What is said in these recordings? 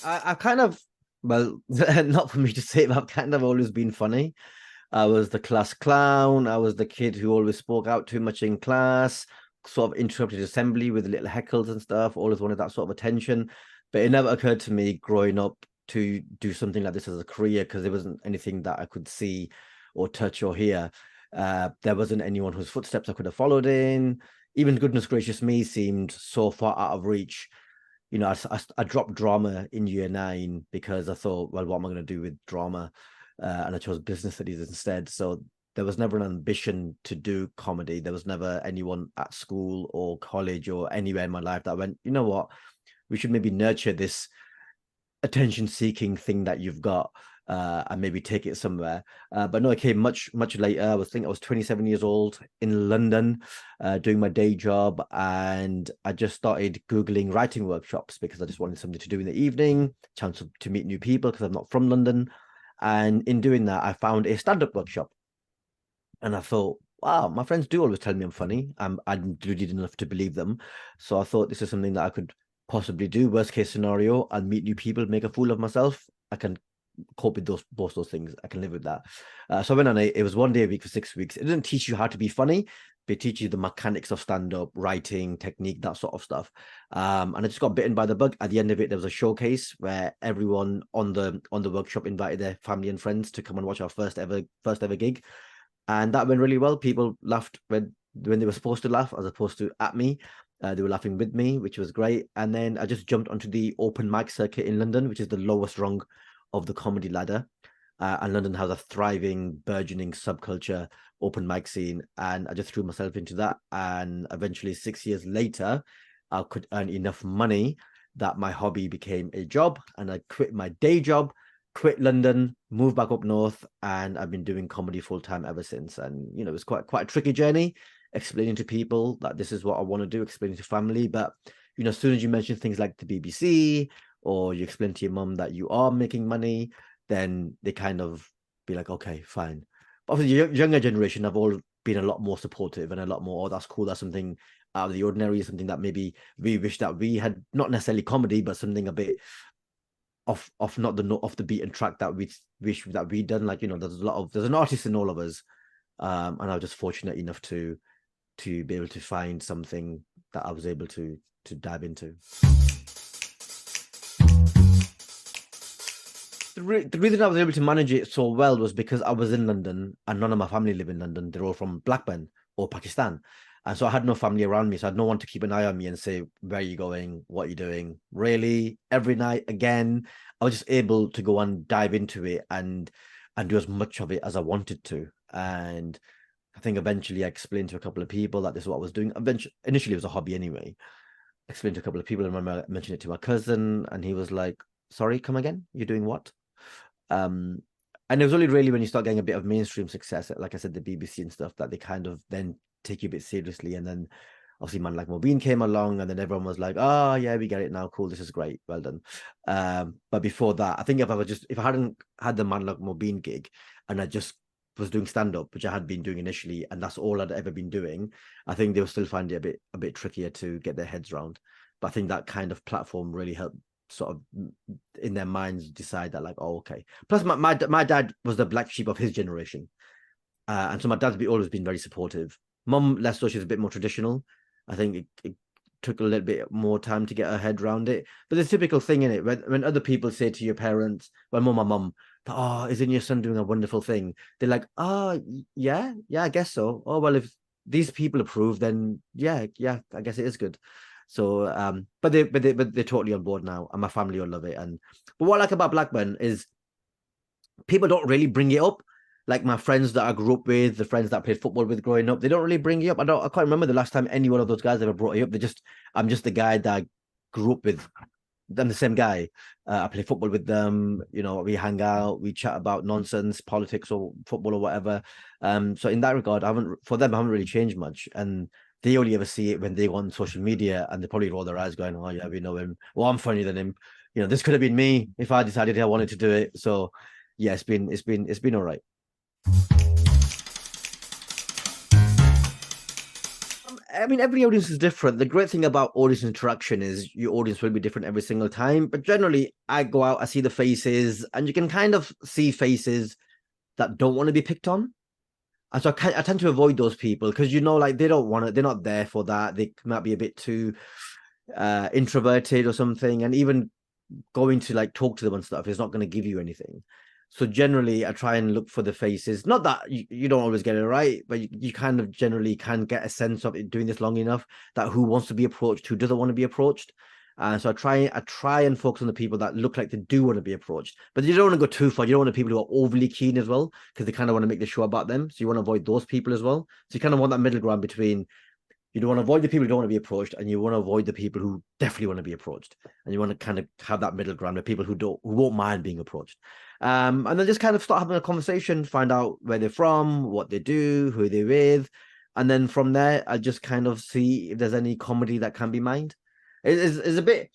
I kind of, well, not for me to say, but I've kind of always been funny. I was the class clown. I was the kid who always spoke out too much in class, sort of interrupted assembly with little heckles and stuff, always wanted that sort of attention. But it never occurred to me growing up to do something like this as a career because there wasn't anything that I could see or touch or hear. There wasn't anyone whose footsteps I could have followed in. Even goodness gracious me seemed so far out of reach. I dropped drama in year nine because I thought, well, what am I going to do with drama? And I chose business studies instead. So there was never an ambition to do comedy. There was never anyone at school or college or anywhere in my life that went, you know what, we should maybe nurture this attention-seeking thing that you've got and maybe take it somewhere. But no, it came much later. I was 27 years old in London, doing my day job, and I just started Googling writing workshops because I just wanted something to do in the evening, chance to meet new people because I'm not from London. And in doing that, I found a stand-up workshop. And I thought, wow, my friends do always tell me I'm funny. I did enough to believe them. So I thought this is something that I could possibly do. Worst case scenario, I'll meet new people, make a fool of myself. I can cope with both those things. I can live with that. So I went on it was 1 day a week for 6 weeks. It didn't teach you how to be funny, but it teaches you the mechanics of stand-up, writing, technique, that sort of stuff. And I just got bitten by the bug. At the end of it, there was a showcase where everyone on the workshop invited their family and friends to come and watch our first ever gig. And that went really well. People laughed when they were supposed to laugh, as opposed to at me. They were laughing with me, which was great. And then I just jumped onto the open mic circuit in London, which is the lowest rung of the comedy ladder. And London has a thriving, burgeoning subculture open mic scene. And I just threw myself into that. And eventually, 6 years later, I could earn enough money that my hobby became a job. And I quit my day job, quit London, moved back up north, and I've been doing comedy full time ever since. And it's quite a tricky journey, explaining to people that this is what I want to do, explaining to family. But as soon as you mention things like the BBC, or you explain to your mum that you are making money, then they kind of be like, okay, fine. But obviously, the younger generation have all been a lot more supportive and a lot more, oh, that's cool, that's something out of the ordinary, something that maybe we wish that we had, not necessarily comedy, but something a bit off not the off the beaten track that we wish that we'd done. Like, there's an artist in all of us, and I was just fortunate enough to be able to find something that I was able to dive into. The reason I was able to manage it so well was because I was in London and none of my family live in London. They're all from Blackburn or Pakistan. And so I had no family around me. So I had no one to keep an eye on me and say, where are you going? What are you doing? Really? Every night again? I was just able to go and dive into it and do as much of it as I wanted to. And I think eventually I explained to a couple of people that this is what I was doing. Initially, it was a hobby anyway. I explained to a couple of people, and I remember I mentioned it to my cousin, and he was like, sorry, come again? You're doing what? And it was only really when you start getting a bit of mainstream success, like I said, the BBC and stuff, that they kind of then take you a bit seriously. And then obviously man like Mobeen came along, and then everyone was like, oh yeah, we get it now, cool, this is great, well done. But before that, I think if I hadn't had the man like Mobeen gig and I just was doing stand-up, which I had been doing initially, and that's all I'd ever been doing, I think they would still find it a bit trickier to get their heads around. But I think that kind of platform really helped sort of in their minds decide that, like, oh, okay. Plus my dad was the black sheep of his generation, and so my dad's always been very supportive. Mum, less so, she's a bit more traditional. I think it took a little bit more time to get her head around it, but the typical thing in it, when other people say to your parents, well, more my mum, oh, isn't your son doing a wonderful thing? They're like, oh yeah, I guess so. Oh well, if these people approve, then yeah, I guess it is good. So but they're totally on board now, and my family will love it. But what I like about Blackburn is people don't really bring it up. Like my friends that I grew up with, the friends that I played football with growing up, they don't really bring it up. I can't remember the last time any one of those guys ever brought it up. I'm just the guy that I grew up with. I'm the same guy. I play football with them. We hang out, we chat about nonsense, politics or football or whatever. So in that regard, I haven't really changed much. And they only ever see it when they go on social media, and they probably roll their eyes going, oh yeah, we know him. Well, I'm funnier than him. This could have been me if I decided I wanted to do it. So yeah, it's been all right. I mean, every audience is different. The great thing about audience interaction is your audience will be different every single time. But generally, I go out, I see the faces, and you can kind of see faces that don't want to be picked on. And so I tend to avoid those people because like they don't want to, they're not there for that. They might be a bit too introverted or something. And even going to like talk to them and stuff is not going to give you anything. So generally, I try and look for the faces. Not that you don't always get it right, but you kind of generally can get a sense of it doing this long enough that who wants to be approached, who doesn't want to be approached. So I try and focus on the people that look like they do want to be approached, but you don't want to go too far. You don't want the people who are overly keen as well, because they kind of want to make the show about them. So you want to avoid those people as well. So you kind of want that middle ground between you don't want to avoid the people who don't want to be approached, and you want to avoid the people who definitely want to be approached. And you want to kind of have that middle ground of people who won't mind being approached. And then just kind of start having a conversation, find out where they're from, what they do, who they're with. And then from there, I just kind of see if there's any comedy that can be mined. It's a bit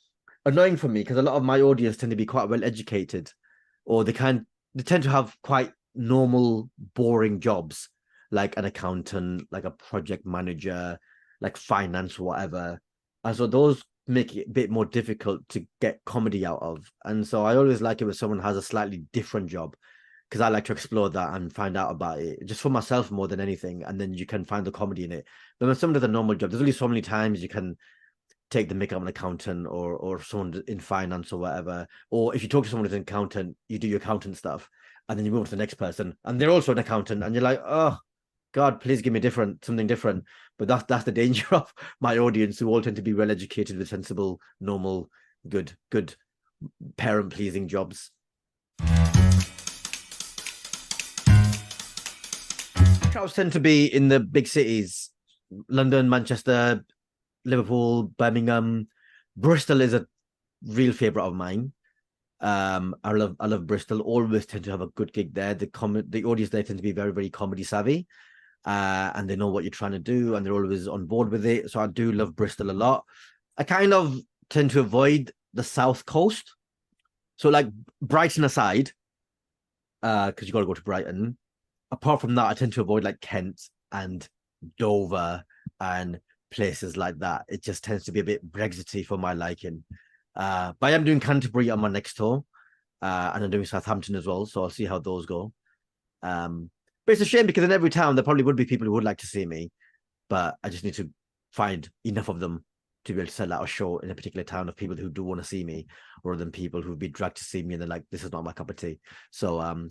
annoying for me because a lot of my audience tend to be quite well educated, or they tend to have quite normal, boring jobs, like an accountant, like a project manager, like finance, whatever. And so those make it a bit more difficult to get comedy out of. And so I always like it when someone has a slightly different job, because I like to explore that and find out about it just for myself more than anything. And then you can find the comedy in it. But when someone does a normal job, there's only so many times you can take the mick of an accountant or someone in finance or whatever. Or if you talk to someone who's an accountant, you do your accountant stuff, and then you move on to the next person, and they're also an accountant, and you're like, oh God, please give me something different. But that's the danger of my audience, who all tend to be well educated with sensible, normal, good parent pleasing jobs. Crowds tend to be in the big cities: London, Manchester, Liverpool, Birmingham. Bristol is a real favorite of mine. I love Bristol. Always tend to have a good gig there. The audience there tend to be very, very comedy savvy, and they know what you're trying to do, and they're always on board with it. So I do love Bristol a lot. I kind of tend to avoid the South Coast. So like Brighton aside, because you got to go to Brighton. Apart from that, I tend to avoid like Kent and Dover and places like that. It just tends to be a bit Brexity for my liking. But I am doing Canterbury on my next tour, and I'm doing Southampton as well. So I'll see how those go. But it's a shame because in every town there probably would be people who would like to see me, but I just need to find enough of them to be able to sell out a show in a particular town of people who do want to see me, rather than people who've been dragged to see me and they're like, this is not my cup of tea. So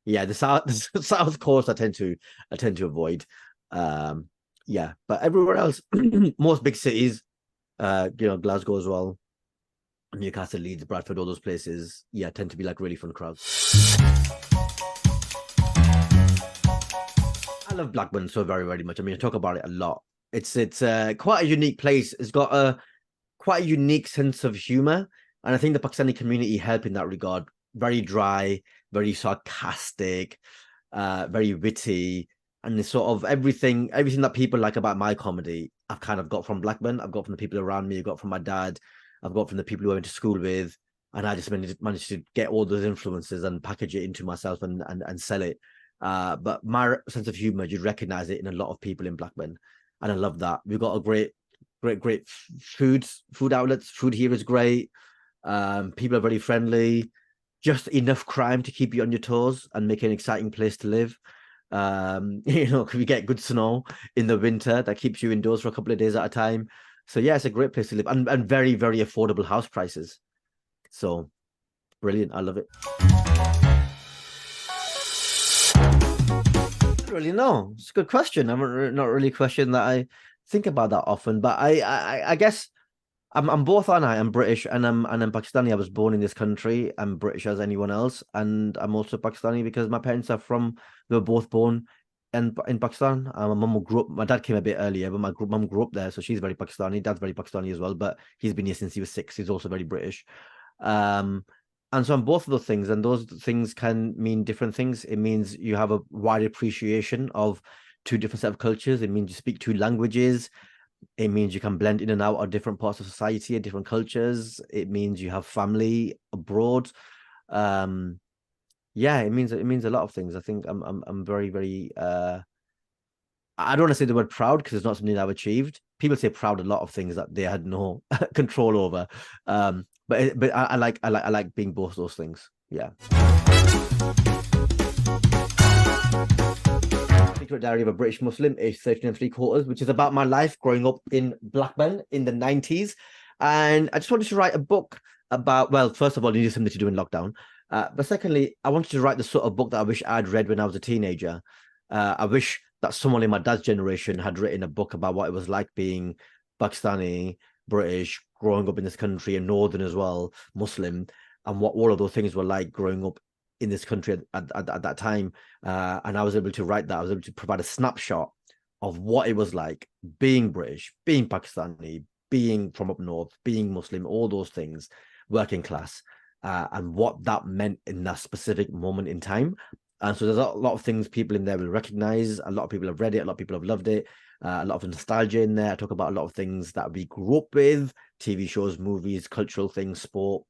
yeah, the south coast I tend to avoid. Yeah, but everywhere else, most big cities, Glasgow as well, Newcastle, Leeds, Bradford, all those places, yeah, tend to be like really fun crowds. I love Blackburn so very, very much. I mean, I talk about it a lot. It's quite a unique place. It's got a quite a unique sense of humor, and I think the Pakistani community help in that regard. Very dry, very sarcastic, very witty, and it's sort of everything that people like about my comedy, I've kind of got from Blackburn. I've got from the people around me. I've got from my dad. I've got from the people who I went to school with, and I just managed to get all those influences and package it into myself and sell it. But my sense of humor, you'd recognize it in a lot of people in Blackburn, and I love that. We've got a great food outlets. Food here is great. People are very friendly. Just enough crime to keep you on your toes and make it an exciting place to live. We get good snow in the winter that keeps you indoors for a couple of days at a time. So yeah, it's a great place to live, and very, very affordable house prices. So brilliant. I love it. I don't really know. It's a good question. I'm not really a question that I think about that often, but I guess I'm both, aren't I? I'm British and I'm Pakistani. I was born in this country. I'm British as anyone else, and I'm also Pakistani because my parents are from. They were both born in Pakistan. My mum grew up. My dad came a bit earlier, but my mum grew up there, so she's very Pakistani. Dad's very Pakistani as well, but he's been here since he was 6. He's also very British. And so I'm both of those things, and those things can mean different things. It means you have a wide appreciation of two different set of cultures. It means you speak two languages. It means you can blend in and out of different parts of society and different cultures. It means you have family abroad. Yeah, it means a lot of things. I think I'm very, very I don't want to say the word proud because it's not something I've achieved. people say proud a lot of things that they had no control over. But I like being both those things. Yeah. Secret Diary of a British Muslim, aged 13 and 3/4, which is about my life growing up in Blackburn in the 90s. And I just wanted to write a book about, well, first of all, you need something to do in lockdown. But secondly, I wanted to write the sort of book that I wish I'd read when I was a teenager. I wish that someone in my dad's generation had written a book about what it was like being Pakistani, British, growing up in this country, and Northern as well, Muslim, and what all of those things were like growing up in this country at that time. And I was able to write that. I was able to provide a snapshot of what it was like being British, being Pakistani, being from up north, being Muslim, all those things, working class, and what that meant in that specific moment in time. And so there's a lot of things people in there will recognize. A lot of people have read it. A lot of people have loved it. A lot of nostalgia in there. I talk about a lot of things that we grew up with, TV shows, movies, cultural things, sport,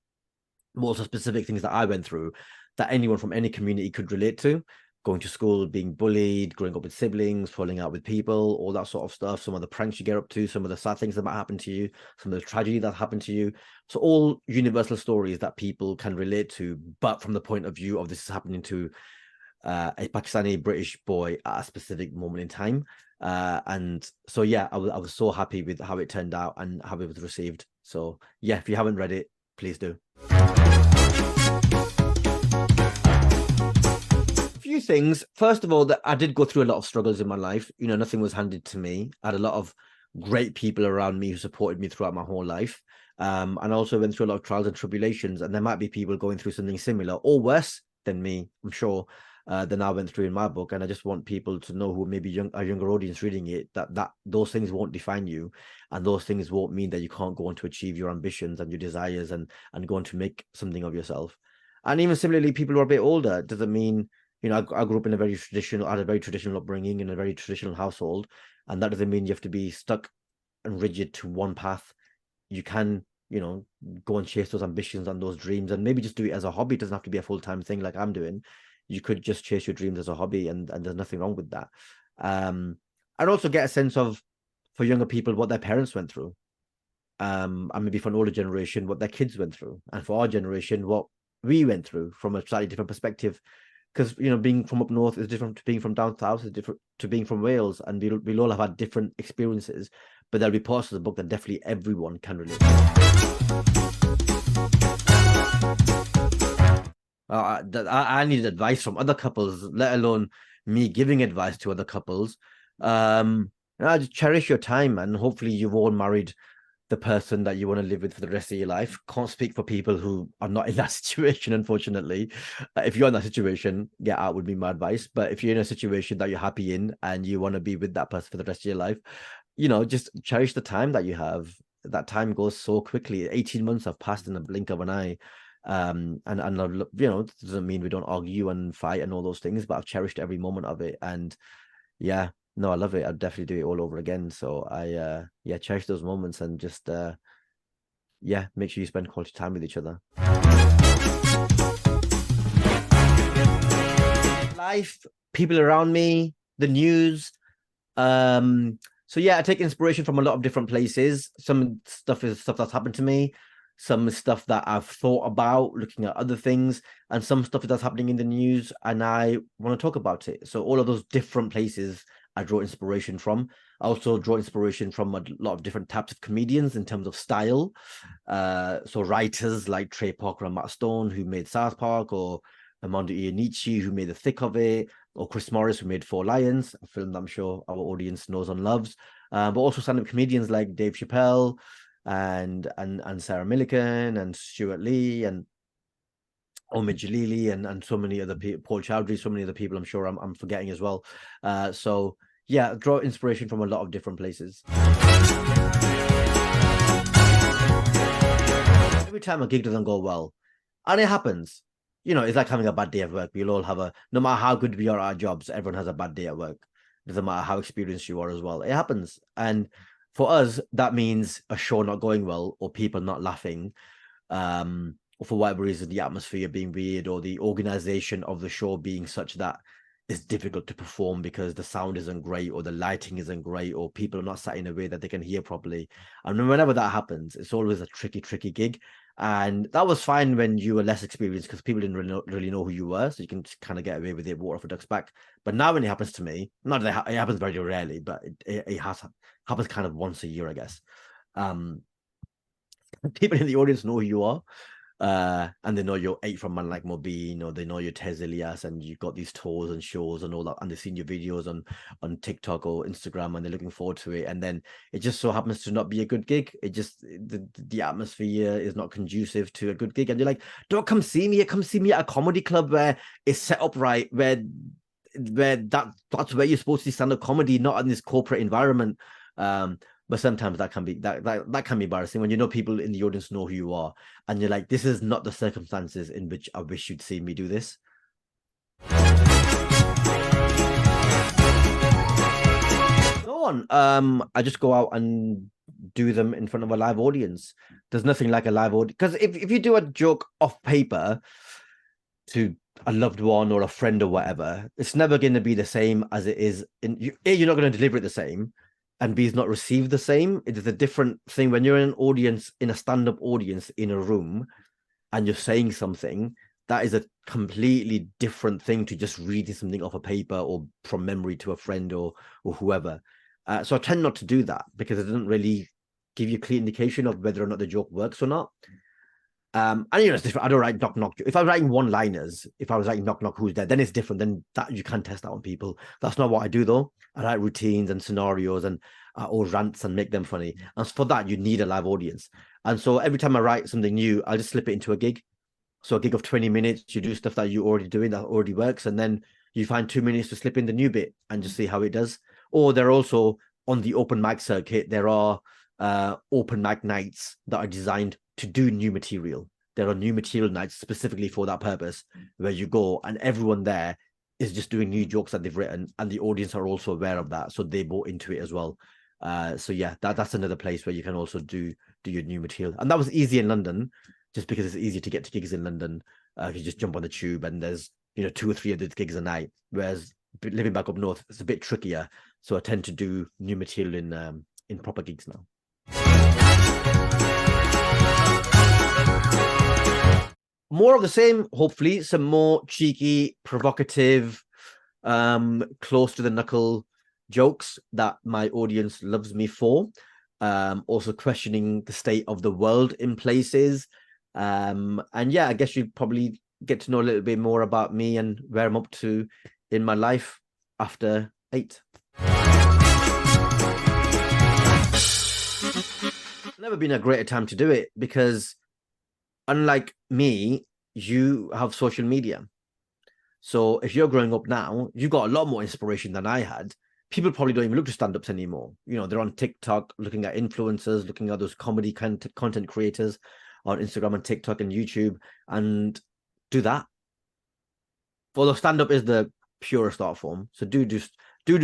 also specific things that I went through that anyone from any community could relate to. Going to school, being bullied, growing up with siblings, falling out with people, all that sort of stuff. Some of the pranks you get up to, some of the sad things that might happen to you, some of the tragedy that happened to you. So all universal stories that people can relate to, but from the point of view of this is happening to a Pakistani British boy at a specific moment in time. And so, yeah, I was so happy with how it turned out and how it was received. So, yeah, if you haven't read it, please do. Few things. First of all, that I did go through a lot of struggles in my life. You know, nothing was handed to me. I had a lot of great people around me who supported me throughout my whole life. And I also went through a lot of trials and tribulations, and there might be people going through something similar or worse than me, I'm sure, than I went through in my book. And I just want people to know, who maybe a younger audience reading it, that those things won't define you, and those things won't mean that you can't go on to achieve your ambitions and your desires and go on to make something of yourself. And even similarly, people who are a bit older, it doesn't mean, you know, I grew up in I had a very traditional upbringing in a very traditional household, and that doesn't mean you have to be stuck and rigid to one path. You can, you know, go and chase those ambitions and those dreams, and maybe just do it as a hobby. It doesn't have to be a full-time thing like I'm doing. You could just chase your dreams as a hobby, and there's nothing wrong with that. I'd also get a sense of, for younger people, what their parents went through, and maybe for an older generation, what their kids went through, and for our generation, what we went through from a slightly different perspective. Because, you know, being from up north is different to being from down south, is different to being from Wales, and we'll all have had different experiences, but there'll be parts of the book that definitely everyone can relate to. I needed advice from other couples, let alone me giving advice to other couples. Just cherish your time, and hopefully you've all married the person that you want to live with for the rest of your life. Can't speak for people who are not in that situation, unfortunately. If you're in that situation, get out would be my advice. But if you're in a situation that you're happy in and you want to be with that person for the rest of your life, you know, just cherish the time that you have. That time goes so quickly. 18 months have passed in the blink of an eye. And you know, it doesn't mean we don't argue and fight and all those things, but I've cherished every moment of it. And yeah, no, I love it. I'd definitely do it all over again. So I cherish those moments, and just make sure you spend quality time with each other. Life, people around me, the news. So yeah, I take inspiration from a lot of different places. Some stuff is stuff that's happened to me, some stuff that I've thought about looking at other things, and some stuff that's happening in the news and I want to talk about it. So all of those different places I draw inspiration from. I also draw inspiration from a lot of different types of comedians in terms of style. So writers like Trey Parker and Matt Stone, who made South Park, or Armando Iannucci, who made The Thick of It, or Chris Morris, who made Four Lions, a film that I'm sure our audience knows and loves. But also stand-up comedians like Dave Chappelle and Sarah Millican and Stuart Lee and Omid Jalili and so many other people, Paul Chowdhury, so many other people I'm sure I'm forgetting as well. So yeah, draw inspiration from a lot of different places. Every time a gig doesn't go well, and it happens, you know, it's like having a bad day at work. We'll all have no matter how good we are at our jobs, everyone has a bad day at work. It doesn't matter how experienced you are as well. It happens. And for us, that means a show not going well, or people not laughing, or for whatever reason, the atmosphere being weird, or the organization of the show being such that it's difficult to perform because the sound isn't great or the lighting isn't great or people are not sat in a way that they can hear properly. And whenever that happens, it's always a tricky gig. And that was fine when you were less experienced because people didn't really know who you were. So you can kind of get away with it, water off a duck's back. But now when it happens to me, not that it happens very rarely, but it happens kind of once a year, I guess. People in the audience know who you are. And they know you're eight from man like Mobeen, or they know you're Tez Ilyas, and you've got these tours and shows and all that, and they've seen your videos on TikTok or Instagram, and they're looking forward to it. And then it just so happens to not be a good gig. It just the atmosphere is not conducive to a good gig, and you're like, don't come see me. Come see me at a comedy club where it's set up right, where that's where you're supposed to see stand-up comedy, not in this corporate environment. But sometimes that can be that can be embarrassing when you know people in the audience know who you are, and you're like, this is not the circumstances in which I wish you'd see me do this. Go on. I just go out and do them in front of a live audience. There's nothing like a live audience, because if you do a joke off paper to a loved one or a friend or whatever, it's never going to be the same as it is you're not going to deliver it the same, and B, is not received the same. It is a different thing when you're in an audience, in a stand-up audience in a room, and you're saying something. That is a completely different thing to just reading something off a paper or from memory to a friend or whoever. So I tend not to do that because it doesn't really give you a clear indication of whether or not the joke works or not. And it's different. I don't write knock knock. If I'm writing one-liners, if I was writing knock knock, who's there, then it's different. Then that you can test that on people. That's not what I do though. I write routines and scenarios and or rants and make them funny. And for that, you need a live audience. And so every time I write something new, I'll just slip it into a gig. So a gig of 20 minutes, you do stuff that you're already doing that already works, and then you find 2 minutes to slip in the new bit and just see how it does. Or they're also on the open mic circuit. There are open mic nights that are designed to do new material. There are new material nights specifically for that purpose, where you go and everyone there is just doing new jokes that they've written, and the audience are also aware of that, so they bought into it as well. So yeah, that's another place where you can also do your new material, and that was easy in London, just because it's easy to get to gigs in London. You just jump on the tube, and there's 2 or 3 of these gigs a night. Whereas living back up north, it's a bit trickier. So I tend to do new material in proper gigs now. More of the same, hopefully. Some more cheeky, provocative, close to the knuckle jokes that my audience loves me for. Also questioning the state of the world in places. And yeah, I guess you'd probably get to know a little bit more about me and where I'm up to in my life after 8. Never been a greater time to do it, because unlike me, you have social media. So if you're growing up now, you've got a lot more inspiration than I had. People probably don't even look to stand-ups anymore. They're on TikTok, looking at influencers, looking at those comedy content creators on Instagram and TikTok and YouTube, and do that. Although stand-up is the purest art form, so do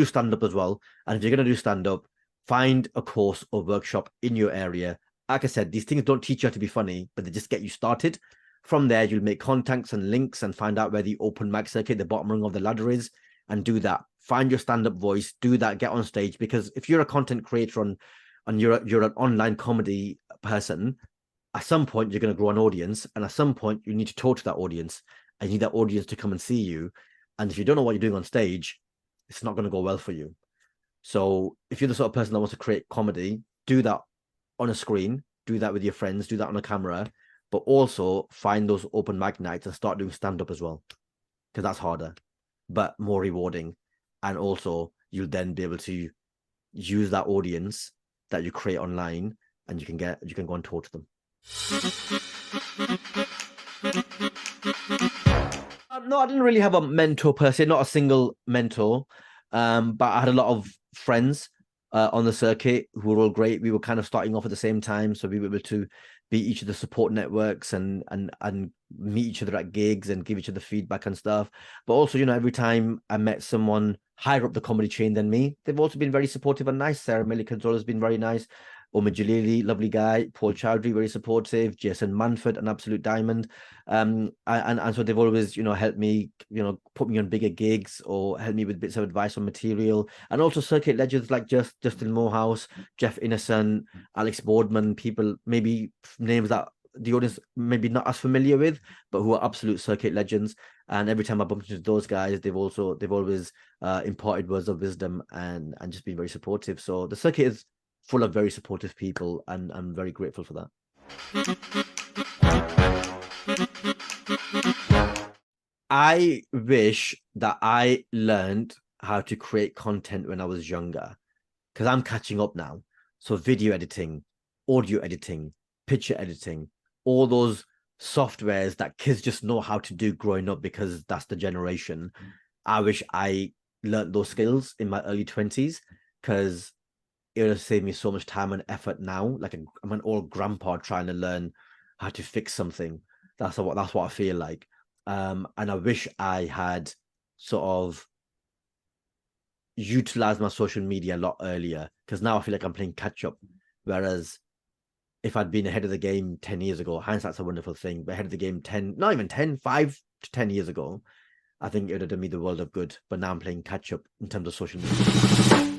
stand-up as well. And if you're going to do stand-up, find a course or workshop in your area. Like I said, these things don't teach you how to be funny, but they just get you started. From there, you'll make contacts and links and find out where the open mic circuit, the bottom rung of the ladder is, and do that. Find your stand-up voice, do that, get on stage. Because if you're a content creator and you're an online comedy person, at some point you're going to grow an audience, and at some point you need to talk to that audience, and you need that audience to come and see you. And if you don't know what you're doing on stage, it's not going to go well for you. So if you're the sort of person that wants to create comedy, do that on a screen, do that with your friends, do that on a camera, but also find those open mic nights and start doing stand-up as well, because that's harder but more rewarding. And also you'll then be able to use that audience that you create online, and you can go and talk to them. No, I didn't really have a mentor per se, not a single mentor, but I had a lot of friends on the circuit who were all great. We were kind of starting off at the same time, so we were able to be each other's support networks and meet each other at gigs and give each other feedback and stuff. But also, every time I met someone higher up the comedy chain than me. They've also been very supportive and nice. Sarah Millican's always been very nice. Omar Jalili, lovely guy. Paul Chowdhury, very supportive. Jason Manford, an absolute diamond. And so they've always, helped me, put me on bigger gigs or help me with bits of advice on material. And also circuit legends like Justin Morehouse, Jeff Innocent, Alex Boardman, people, maybe names that the audience maybe not as familiar with, but who are absolute circuit legends. And every time I bump into those guys, they've always imparted words of wisdom and just been very supportive. So the circuit is full of very supportive people, and I'm very grateful for that. I wish that I learned how to create content when I was younger, because I'm catching up now. So video editing, audio editing, picture editing, all those softwares that kids just know how to do growing up because that's the generation. I wish I learned those skills in my early 20s, because it would have saved me so much time and effort now. Like I'm an old grandpa trying to learn how to fix something. That's what I feel like. And I wish I had sort of utilized my social media a lot earlier, because now I feel like I'm playing catch up. Whereas if I'd been ahead of the game 10 years ago, hindsight's a wonderful thing, but ahead of the game 5 to 10 years ago, I think it would have done me the world of good. But now I'm playing catch up in terms of social media.